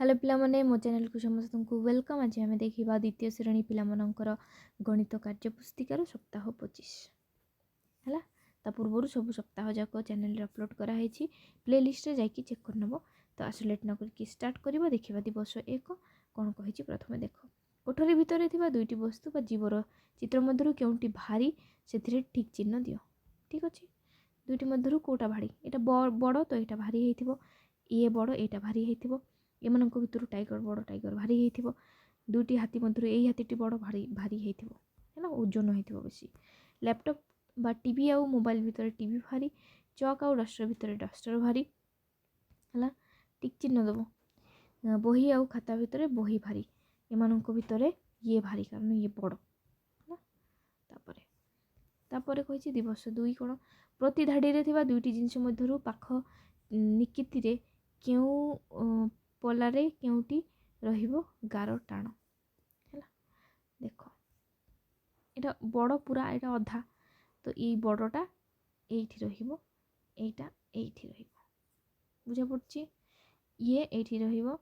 Hello पिलामने मो channel को समस्त को वेलकम। आज आम देखा द्वितीय श्रेणी पिलामनकर गणित कार्यपुस्तिकार सप्ताह 25 है। ता पूर्व सब सप्ताह जाक चैनल अपलोड कराई प्ले लिस्ट रे जाकि चेक कर नब। तो आस लेट न करके स्टार्ट करवा देखा दिवस एक कौन कही प्रथम देख कोठरी भितर थिबा दुईटी वस्तु बा जीवर चित्र मध्य केउंटी भारी से ठीक चिन्ह दियो। ठीक अच्छे दुईटी मध्य कोटा भारी यहाँ बड़ तो यहाँ भारी होइथिबो ये बड़ यहाँ भारी होइथिबो एमानक भितर टाइगर बड़ टाइगर भारी होइथिबो दुईटी हाथी मध्य यही हाथीटी बड़ भारी भारी होइथिबो है ना ओजन होइथिबो बेसी। लैपटॉप बा टीवी आउ मोबाइल भितर टीवी भारी चक आउ डस्टर भितर डस्टर भारी है टिक चिन्ह दब। बही आउ खाता भितर बही भारी एमानक भितर ये भारी कारण ये बड़ है। तापर कही दिवस दुई कौन प्रति धाड़ी रे थिबा दुईटी जिनस मध्यरु पाख निकिति रे केउ पलारे केउटी रहिबो गार टाण है। देख एटा बड़ पूरा एटा अधा तो ये बड़टा एठी रहिबो एटा एठी रहिबो बुझा पड़छि ये एठी रहिबो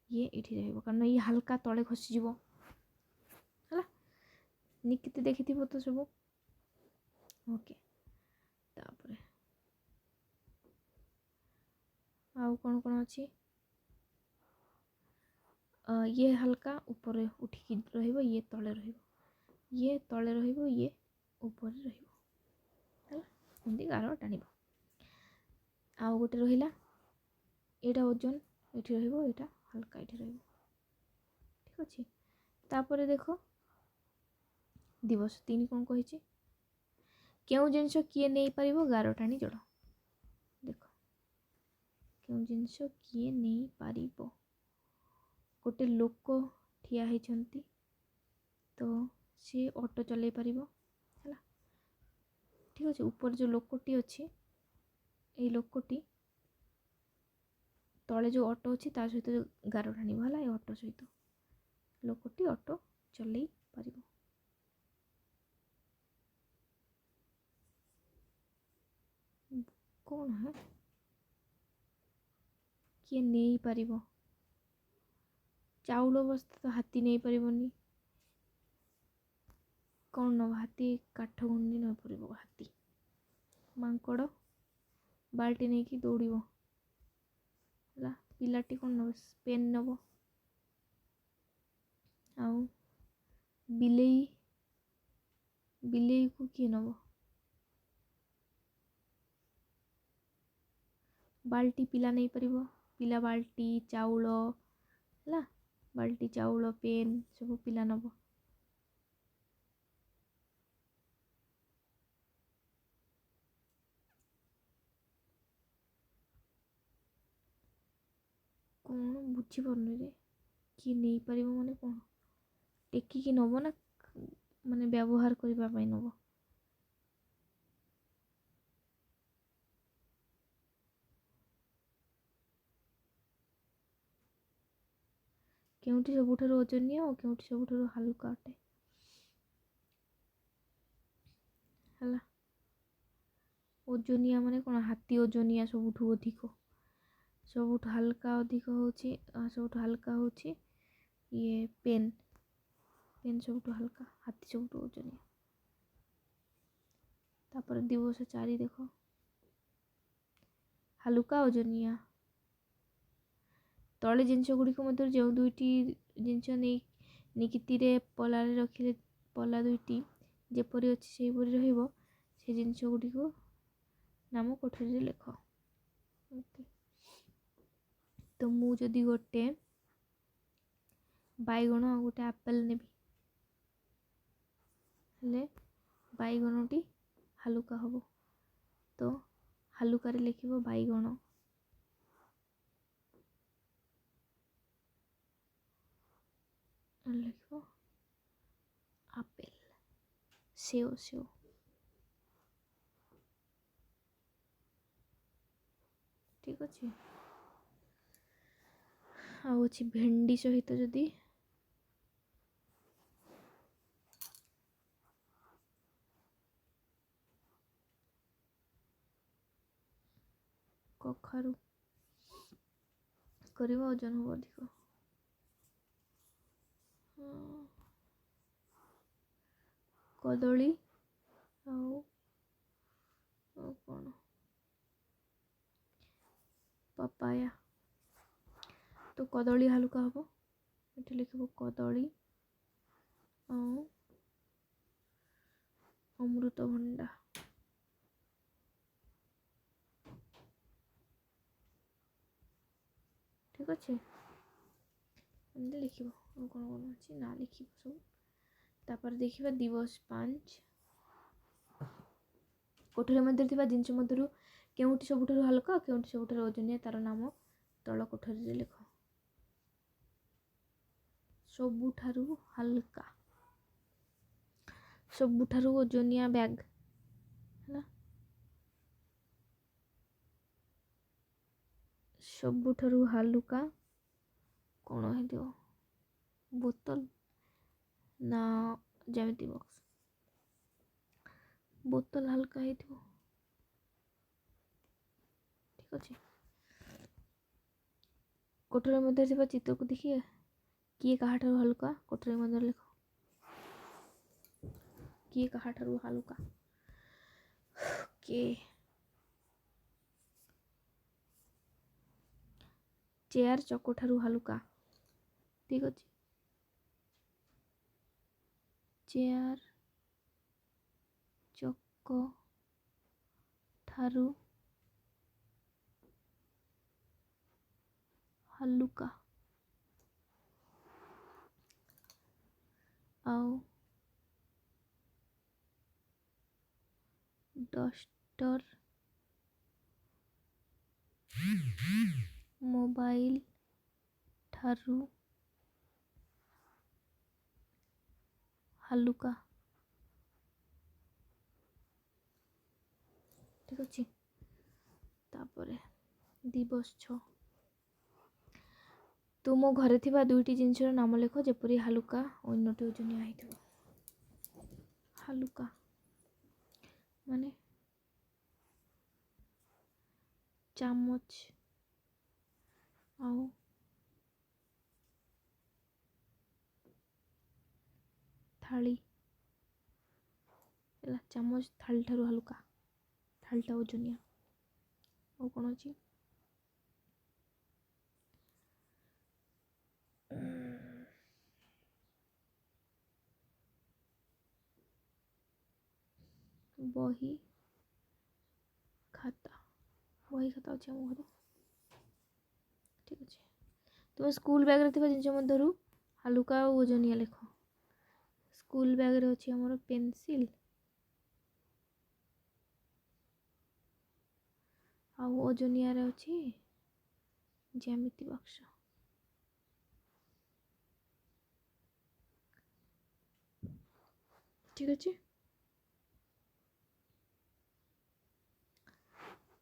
ये एठी रहिबो कारण ये हल्का तले खसी जीवो है। निकिति देखिथिबो तो सब ओके। तापर आउ कौन कौन अच्छी ये हल्का ऊपर उठिकी रहिबो ये तले रहिबो ये तले रहिबो ये ऊपर रहिबो है एमती गार टाणिबो। आउ गोटे रहिला एटा ओजन एठी रहिबो एटा हल्का एठी रहिबो। ठीक अच्छे तापर देख दिवस तीन कौन कही केउ जिनस किए नहीं पारिबो गार टाणी जोड़। देख केउ जिनस किए नहीं पारिबो गोटे लोक ठिया होती तो सी ऑटो चलाई पारिबो है। ठीक अच्छे ऊपर जो लोकटी अच्छी ये लोकटी तले जो ऑटो अच्छी ता सहित गार टाणी है ये ऑटो सहित लोकटी ऑटो चलाई पारिबो। कौन है किए नहीं पारिबो चाउल बस्ता तो हाथी नहीं पारिबनी कौन नब हाथी काठ गुंडी न पड़ो हाथी मांकड़ बाल्टी नहीं कि दौड़ो है। पिलाटी कौन नब पेन नब आउ बिलेई बिलेई को किए नब बाल्टी पिला नहीं पारिबो पिला बाल्टी चाउल है बाल्टी चाउल पेन सब पिला नब। कौन बुझीपारनी रे कि नहीं पारिबो माने कौन टेकिकी नब ना माने व्यवहार करने नब केउटी सबुठारु ओजनिया और केउटी सबुठारु हल्का अटे है। ओजनिया माने कौन हाथी ओजनिया सबुठु अधिक सबुठ हल्का अधिक होची सबुठ हल्का होची ये पेन पेन सबुठ हल्का हाथी सबुठ ओजनिया। तापर दिवस 4 देख हल्का ओजनिया तले जिनस गुड़िक मध्य जो दुईटी जिनस निकिति रे पलारे रखिले पला दुईटी जेपरी अच्छी से रहिबो से जिनस गुड़िक नाम कोठरी लेख। तो मु जदि गोटे बैगण आ गोटे आपेल नेबी हेले बैगणटी हलुका हम तो हलुकार लिखिबो बैगण लिखो आपेल सेव सेव। ठीक अच्छे अच्छी भेंडी सहित जदि कखारु कर ओजन हम अधिक କଦଳୀ ଆଉ କ'ଣ ପପାୟା। ତ କଦଳୀ ହାଲୁକା ହବ, ଏଠି ଲେଖିବ କଦଳୀ ଆଉ ଅମୃତଭଣ୍ଡା। ଠିକ୍ ଅଛି, ଏମିତି ଲେଖିବ। ଆଉ କ'ଣ କ'ଣ ଅଛି ନା ଲେଖିବ ସବୁ। ତାପରେ ଦେଖିବା ଦିବସ 5। କୋଠରୀ ମଧ୍ୟରେ ଥିବା ଜିନିଷ ମଧ୍ୟରୁ କେଉଁଟି ସବୁଠାରୁ ହାଲକା ଆଉ କେଉଁଟି ସବୁଠାରୁ ଓଜନିଆ, ତାର ନାମ ତଳ କୋଠରୀରେ ଲେଖ। ସବୁଠାରୁ ହାଲକା, ସବୁଠାରୁ ଓଜନିଆ ବ୍ୟାଗ୍ ହେଲା। ସବୁଠାରୁ ହାଲୁକା କ'ଣ ହେଇଥିବ? ବୋତଲ ନା ଜ୍ୟାମିତି ବକ୍ସ? ବୋତଲ ହାଲକା ହେଇଥିବ। ଠିକ୍ ଅଛି। କୋଠରୀ ମଧ୍ୟରେ ଥିବା ଚିତ୍ରକୁ ଦେଖିଏ କିଏ କାହାଠାରୁ ହାଲୁକା? କୋଠରୀ ମଧ୍ୟରେ ଲେଖ କିଏ କାହାଠାରୁ ହାଲୁକା। କିଏ? ଚେୟାର ଚକଠାରୁ ହାଲୁକା। ଠିକ୍ ଅଛି, ଚେୟାର ଚକ ଠାରୁ ହାଲୁକା। ଆଉ ଡଷ୍ଟର ମୋବାଇଲ ଠାରୁ ହାଲୁକା। ଠିକ୍ ଅଛି। ତାପରେ ଦିବସ 6। ତୁମ ଘରେ ଥିବା 2ଟି ଜିନିଷର ନାମ ଲେଖ ଯେପରି ହାଲୁକା ଓ ଅନ୍ୟଟି ଓଜନିଆ ହେଇଥିବ। ହାଲୁକା ମାନେ ଚାମଚ ଆଉ ଥାଳି ହେଲା। ଚାମଚ ଥାଳି ଠାରୁ ହାଲୁକା, ଥାଳିଟା ଓଜନିଆ। ଆଉ କ'ଣ ଅଛି? ବହି ଖାତା, ବହି ଖାତା ଅଛି ଆମ ଘରେ। ଠିକ୍ ଅଛି। ତୁମ ସ୍କୁଲ ବ୍ୟାଗ୍ରେ ଥିବା ଜିନିଷ ମଧ୍ୟରୁ ହାଲୁକା ଆଉ ଓଜନିଆ ଲେଖ। ସ୍କୁଲ ବ୍ୟାଗ୍ରେ ଅଛି ଆମର ପେନସିଲ୍ ଆଉ ଓଜନିଆରେ ଅଛି ଜ୍ୟାମିତି ବାକ୍ସ। ଠିକ୍ ଅଛି।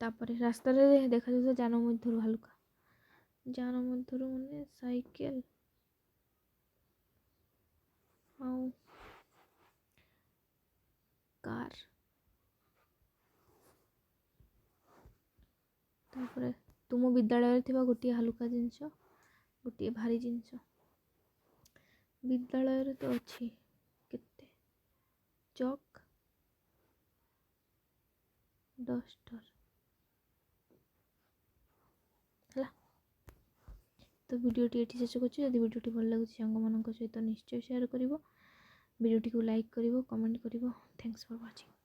ତାପରେ ରାସ୍ତାରେ ଦେଖାଯାଉଥିବା ଯାନ ମଧ୍ୟରୁ ହାଲୁକା। ଯାନ ମଧ୍ୟରୁ ମାନେ ସାଇକେଲ ଆଉ କାର। ତାପରେ ତୁମ ବିଦ୍ୟାଳୟରେ ଥିବା ଗୋଟିଏ ହାଲୁକା ଜିନିଷ, ଗୋଟିଏ ଭାରି ଜିନିଷ। ବିଦ୍ୟାଳୟରେ ତ ଅଛି କେତେ, ଚକ୍, ଡଷ୍ଟର ହେଲା। ତ ଭିଡ଼ିଓଟି ଏଠି ଶେଷ କରୁଛି। ଯଦି ଭିଡ଼ିଓଟି ଭଲ ଲାଗୁଛି ସାଙ୍ଗମାନଙ୍କ ସହିତ ନିଶ୍ଚୟ ସେୟାର କରିବ। ଭିଡ଼ିଓଟିକୁ ଲାଇକ୍ କରିବ, କମେଣ୍ଟ କରିବ। Thanks for watching.